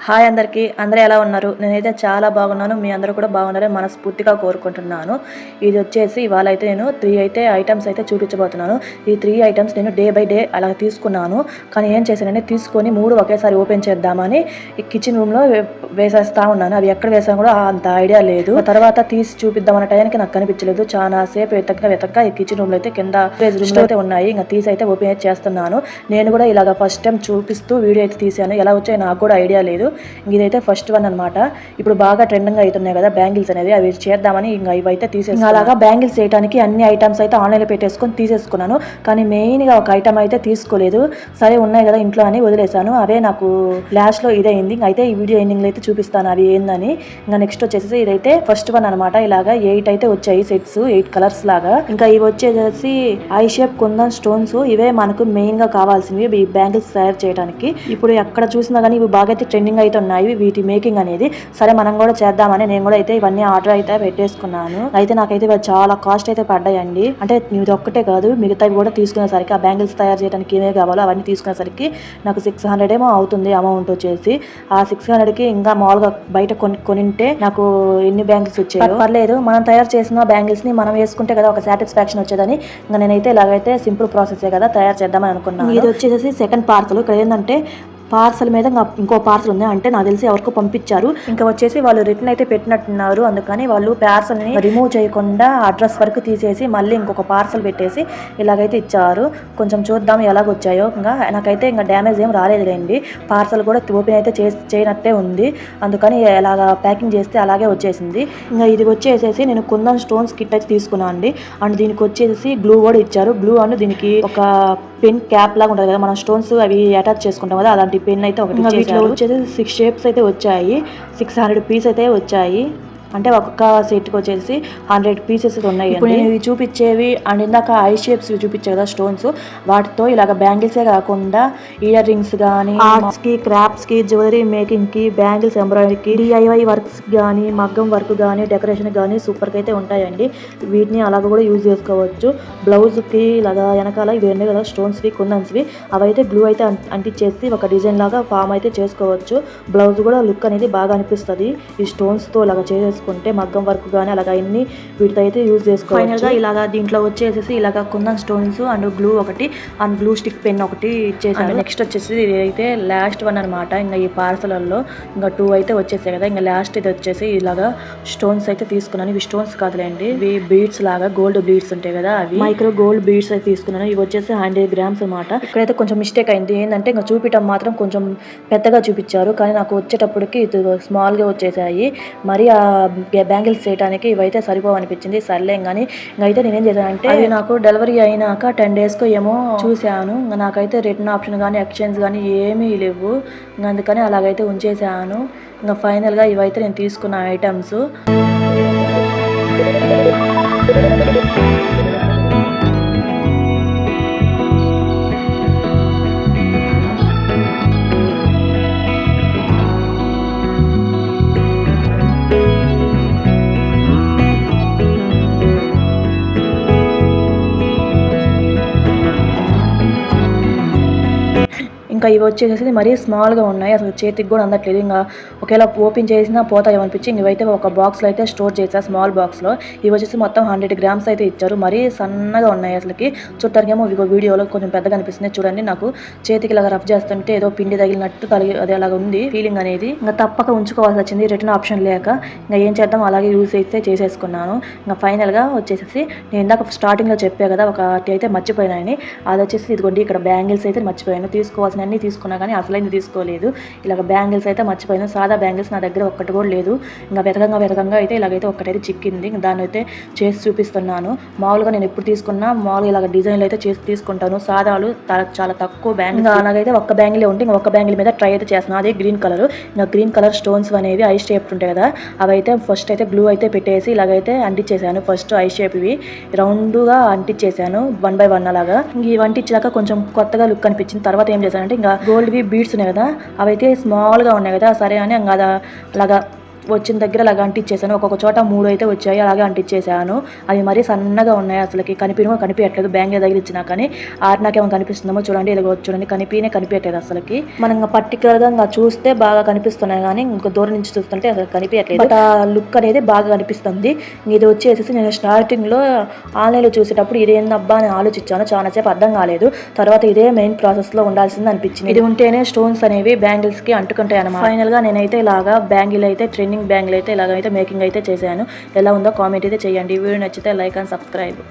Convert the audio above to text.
Hi అందరికీ, అందరూ ఎలా ఉన్నారు? నేనైతే చాలా బాగున్నాను. మీ అందరూ కూడా బాగున్నారని మనస్ఫూర్తిగా కోరుకుంటున్నాను. ఇది వచ్చేసి ఇవాళ అయితే నేను 3 అయితే ఐటమ్స్ అయితే చూపించబోతున్నాను. ఈ 3 ఐటమ్స్ నేను డే బై డే అలా తీసుకున్నాను. కానీ ఏం చేశానంటే తీసుకొని 3 ఒకేసారి ఓపెన్ చేద్దామని ఈ కిచెన్ రూమ్లో వేసేస్తా ఉన్నాను. అవి ఎక్కడ వేసాను కూడా అంత ఐడియా లేదు. తర్వాత తీసి చూపిద్దామన్న టైంకి నాకు కనిపించలేదు. చాలా సేపు వెతక్క ఈ కిచెన్ రూమ్లో అయితే కింద రూమ్లో అయితే ఉన్నాయి. ఇంకా తీసి అయితే ఓపెన్ అయితే చేస్తున్నాను. నేను కూడా ఇలాగ ఫస్ట్ టైం చూపిస్తూ వీడియో అయితే తీసాను. ఎలా వచ్చాయో నాకు కూడా ఐడియా లేదు. ఇదైతే ఫస్ట్ వన్ అనమాట. ఇప్పుడు బాగా ట్రెండింగ్ అవుతున్నాయి కదా బ్యాంగిల్స్ అనేది, అవి చేద్దామని ఇంకా ఇవైతే తీసేసి అలాగా బ్యాంగిల్స్ చేయడానికి అన్ని ఐటమ్స్ అయితే ఆన్లైన్లో పెట్టేసుకొని తీసేసుకున్నాను. కానీ మెయిన్గా ఒక ఐటమ్ అయితే తీసుకోలేదు. సరే ఉన్నాయి కదా ఇంట్లో అని వదిలేసాను. అవే నాకు లాస్ట్లో ఇదే అయింది. అయితే ఈ వీడియో ఎండింగ్లో అయితే చూపిస్తాను అవి ఏందని. ఇంకా నెక్స్ట్ వచ్చేసి ఇదైతే ఫస్ట్ వన్ అనమాట. ఇలాగా 8 అయితే వచ్చాయి సెట్స్, 8 కలర్స్ లాగా. ఇంకా ఇవి వచ్చేసి ఐ షేప్ కుందన్ స్టోన్స్. ఇవే మనకు మెయిన్ గా కావాల్సినవి ఈ బ్యాంగిల్స్ తయారు చేయడానికి. ఇప్పుడు ఎక్కడ చూసినా కానీ ఇవి బాగా అయితే ట్రెండింగ్ అయితే ఉన్నాయి వీటి మేకింగ్ అనేది. సరే మనం కూడా చేద్దామని నేను కూడా అయితే ఇవన్నీ ఆర్డర్ అయితే పెట్టేసుకున్నాను. అయితే నాకైతే చాలా కాస్ట్ అయితే పడ్డాయండి. అంటే ఇది ఒక్కటే కాదు, మిగతావి కూడా తీసుకునేసరికి ఆ బ్యాంగిల్స్ తయారు చేయడానికి ఏమే కావాలో అవన్నీ తీసుకునేసరికి నాకు 600 ఏమో అవుతుంది అమౌంట్ వచ్చేసి. ఆ 600కి ఇంకా మామూలుగా బయట కొనింటే నాకు ఎన్ని బ్యాంగిల్స్ వచ్చాయి పర్లేదు. మనం తయారు చేసిన బ్యాంగిల్స్ ని మనం వేసుకుంటే కదా ఒక సాటిస్ఫాక్షన్ వచ్చేదని ఇంకా నేనైతే ఇలాగైతే సింపుల్ ప్రాసెస్ కదా తయారు చేద్దామని అనుకున్నాను. ఇది వచ్చేసి సెకండ్ పార్సల్. ఇక్కడ ఏంటంటే పార్సల్ మీద ఇంకో పార్సల్ ఉంది, అంటే నాకు తెలిసి ఎవరికో పంపించారు. ఇంకా వచ్చేసి వాళ్ళు రిటర్న్ అయితే పెట్టినట్టున్నారు. అందుకని వాళ్ళు పార్సల్ని రిమూవ్ చేయకుండా అడ్రస్ వరకు తీసేసి మళ్ళీ ఇంకొక పార్సల్ పెట్టేసి ఇలాగైతే ఇచ్చారు. కొంచెం చూద్దాం ఎలాగొచ్చాయో. ఇంకా నాకైతే ఇంకా డ్యామేజ్ ఏం రాలేదులేండి. పార్సల్ కూడా ఓపెన్ అయితే చేయనట్టే ఉంది. అందుకని ఇలాగ ప్యాకింగ్ చేస్తే అలాగే వచ్చేసింది. ఇంకా ఇది వచ్చేసేసి నేను కుందన్ స్టోన్స్ కిట్ అయితే తీసుకున్నాను అండి. అండ్ దీనికి వచ్చేసి గ్లూ కూడా ఇచ్చారు. గ్లూ అండ్ దీనికి ఒక పెన్ క్యాప్ లాగా ఉంటుంది కదా, మనం స్టోన్స్ అవి అటాచ్ చేసుకుంటాం కదా, అలాంటి పెన్ అయితే ఒకటి వీటిలో వచ్చేసి 6 షేప్స్ అయితే వచ్చాయి. 600 పీస్ అయితే వచ్చాయి. అంటే ఒక్కొక్క సెట్కి వచ్చేసి 100 పీసెస్ ఉన్నాయి. ఇప్పుడు నేను ఇవి చూపించేవి అండ్ ఇందాక ఐ షేప్స్ చూపించే కదా స్టోన్స్, వాటితో ఇలాగ బ్యాంగిల్సే కాకుండా ఇయర్ రింగ్స్ కానీ, ఆర్ట్స్ కి, క్రాఫ్ట్స్ కి, జ్యువెలరీ మేకింగ్ కి, బ్యాంగిల్స్ ఎంబ్రాయిడరీకి, DIY వర్క్స్ కానీ, మగ్గం వర్క్ కానీ, డెకరేషన్ కానీ సూపర్ గా అయితే ఉంటాయండి. వీటిని అలాగ కూడా యూజ్ చేసుకోవచ్చు. బ్లౌజ్ కి ఇలాగా వెనకాల ఇవి ఉన్నాయి కదా స్టోన్స్ వి, కుందన్స్ వి, అవైతే గ్లూ అయితే అంటించేసి ఒక డిజైన్ లాగా ఫామ్ అయితే చేసుకోవచ్చు. బ్లౌజ్ కూడా లుక్ అనేది బాగా అనిపిస్తుంది ఈ స్టోన్స్ తో ఇలాగ చేసుకుంటే. మగ్గం వర్క్ కానీ అలాగ అన్ని వీటితో అయితే యూజ్ చేసుకోవచ్చు. ఫైనల్ గా ఇలాగా దీంట్లో వచ్చేసి ఇలాగ కుందన్ స్టోన్స్ అండ్ గ్లూ ఒకటి అండ్ గ్లూ స్టిక్ పెన్ ఒకటి ఇచ్చేసాను. నెక్స్ట్ వచ్చేసి ఇది అయితే లాస్ట్ వన్ అనమాట. ఇంకా ఈ పార్సల్లో ఇంకా 2 అయితే వచ్చేసాయి కదా. ఇంకా లాస్ట్ ఇది వచ్చేసి ఇలాగా స్టోన్స్ అయితే తీసుకున్నాను. ఇవి స్టోన్స్ కాదులేండి, ఇవి బీడ్స్ లాగా గోల్డ్ బీడ్స్ ఉంటాయి కదా, అవి మైక్రో గోల్డ్ బీడ్స్ అయితే తీసుకున్నాను. ఇవి వచ్చేసి 100 గ్రామ్స్ అనమాట. ఇక్కడైతే కొంచెం మిస్టేక్ అయింది. ఏంటంటే ఇంకా చూపించడం మాత్రం కొంచెం పెద్దగా చూపించారు, కానీ నాకు వచ్చేటప్పటికి ఇది స్మాల్ గా వచ్చేసాయి. మరి ఆ బ్యాంగిల్స్ చేయడానికి ఇవైతే సరిపోవు అనిపించింది. సర్లేం కానీ ఇంకైతే నేనేం చేశానంటే అది నాకు డెలివరీ అయినాక 10 డేస్కో ఏమో చూశాను. నాకైతే రిటర్న్ ఆప్షన్ కానీ ఎక్స్చేంజ్ కానీ ఏమీ లేవు. అందుకని అలాగైతే ఉంచేసాను. ఇంకా ఫైనల్గా ఇవైతే నేను తీసుకున్న ఐటమ్స్. ఇంకా ఇవి వచ్చేసి మరీ స్మాల్గా ఉన్నాయి, అసలు చేతికి కూడా అందట్లేదు. ఇంకా ఒకవేళ ఓపెన్ చేసినా పోతాయో అనిపించి ఇవైతే ఒక బాక్స్లో అయితే స్టోర్ చేసా, స్మాల్ బాక్స్లో. ఇవి వచ్చేసి మొత్తం 100 గ్రామ్స్ అయితే ఇచ్చారు. మరీ సన్నగా ఉన్నాయి అసలుకి. చూడటానికేమో వీడియోలో కొంచెం పెద్దగా అనిపిస్తుంది. చూడండి, నాకు చేతికి ఇలాగ రఫ్ చేస్తుంటే ఏదో పిండి తగిలినట్టు అది అలాగ ఉంది ఫీలింగ్ అనేది. ఇంకా తప్పక ఉంచుకోవాల్సి వచ్చింది రిటర్న్ ఆప్షన్ లేక. ఇంకా ఏం చేద్దాం, అలాగే యూజ్ అయితే చేసేసుకున్నాను. ఇంకా ఫైనల్గా వచ్చేసి నేను ఇందాక స్టార్టింగ్లో చెప్పా కదా ఒకటి అయితే మర్చిపోయినాయని, అది వచ్చేసి ఇదిగోండి ఇక్కడ బ్యాంగిల్స్ అయితే మర్చిపోయాను. తీసుకోవాల్సిన అన్ని తీసుకున్నా కానీ అసలైంది తీసుకోలేదు. ఇలాగ బ్యాంగిల్స్ అయితే మర్చిపోయాను. సాదా బ్యాంగిల్స్ నా దగ్గర ఒక్కటి కూడా లేదు. ఇంకా వెతకంగా అయితే ఇలాగైతే ఒక్కటైతే చిక్కింది. దాన్ని అయితే చేసి చూపిస్తున్నాను. మామూలుగా నేను ఎప్పుడు తీసుకున్నా మామూలుగా ఇలాగ డిజైన్లు అయితే చేసి తీసుకుంటాను. సాదాలు చాలా తక్కువ బ్యాంగిల్. అలాగైతే ఒక్క బ్యాంగిల్ ఉంటే ఇంకా ఒక్క బ్యాంగిల్ మీద ట్రై అయితే చేస్తున్నాను. అదే గ్రీన్ కలర్. ఇంకా గ్రీన్ కలర్ స్టోన్స్ అనేవి ఐ షేప్ ఉంటాయి కదా, అవైతే ఫస్ట్ అయితే గ్లూ అయితే పెట్టేసి ఇలాగైతే అంటించేసాను. ఫస్ట్ ఐ షేప్ ఇవి రౌండ్గా అంటించేసాను 1 by 1 అలాగా. ఇవి అంటించాక కొంచెం కొత్తగా లుక్ అనిపించింది. తర్వాత ఏం చేశానంటే ఇంకా గోల్డ్వి బీడ్స్ ఉన్నాయి కదా, అవైతే స్మాల్గా ఉన్నాయి కదా, సరే అని ఇంకా అలాగా వచ్చిన దగ్గర అలాగ అంటించేసాను. ఒక్కొక్క చోట 3 అయితే వచ్చాయి, అలాగే అంటించేసాను. అవి మరీ సన్నగా ఉన్నాయి, అసలుకి కనిపించట్లేదు. బ్యాంగిల్ తగిలిచ్చినా కానీ ఆరినాకేమో కనిపిస్తుందేమో చూడండి. ఇదిగో చూడండి, కనిపించట్లేదు అసలుకి. మనం పర్టికులర్గా ఇంకా చూస్తే బాగా కనిపిస్తున్నాయి కానీ ఇంకా దూరం నుంచి చూస్తుంటే అసలు కనిపించట్లేదు. బట్ ఆ లుక్ అనేది బాగా కనిపిస్తుంది. ఇది వచ్చేసి నేను స్టార్టింగ్లో ఆన్లైన్లో చూసేటప్పుడు ఇదేందబ్బా అని ఆలోచించాను. చాలాసేపు అర్థం కాలేదు. తర్వాత ఇదే మెయిన్ ప్రాసెస్లో ఉండాల్సింది అనిపించింది. ఇది ఉంటేనే స్టోన్స్ అనేవి బ్యాంగిల్స్కి అంటుకుంటాయి అన్నమాట. ఫైనల్గా నేనైతే ఇలాగా బ్యాంగిల్ అయితే ట్రెండింగ్ బ్యాంగిల్ అయితే ఇలాగైతే మేకింగ్ అయితే చేశాను. ఎలా ఉందో కామెంట్ అయితే చేయండి. వీడియో నచ్చితే లైక్ అండ్ సబ్స్క్రైబ్.